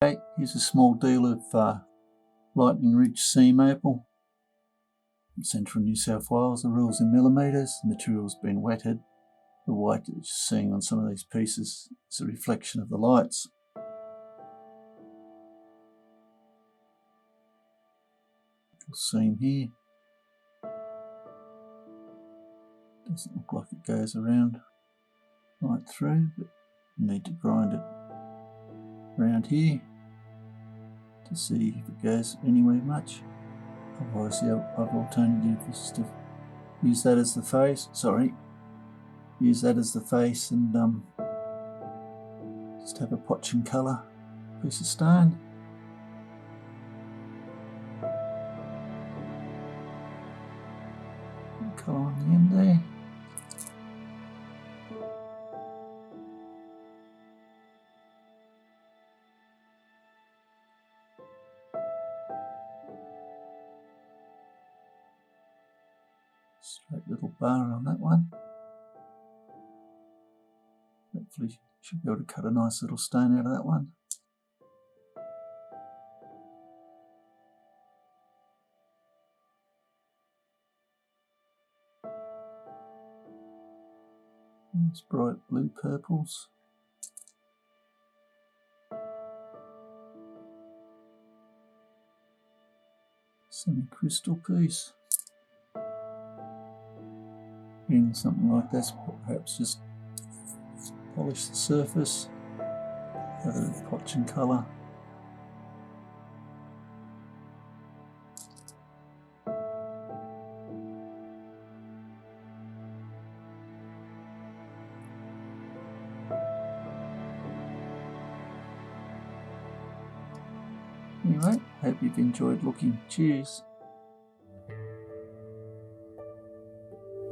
Okay, here's a small deal of lightning ridge seam opal from central New South Wales. The rule's in millimetres, the material's been wetted. The white that you're seeing on some of these pieces is a reflection of the lights. Little seam here. Doesn't look like it goes around right through, but you need to grind it around here to see if it goes anywhere much. Otherwise the other alternative is to use that as the face, use that as the face and just have a potching colour piece of stone. Colour on the end there. Straight little bar on that one. Hopefully should be able to cut a nice little stone out of that one. Nice bright blue purples. Semi-crystal piece. In something like this, perhaps just polish the surface, have a little potching colour. Anyway, hope you've enjoyed looking. Cheers.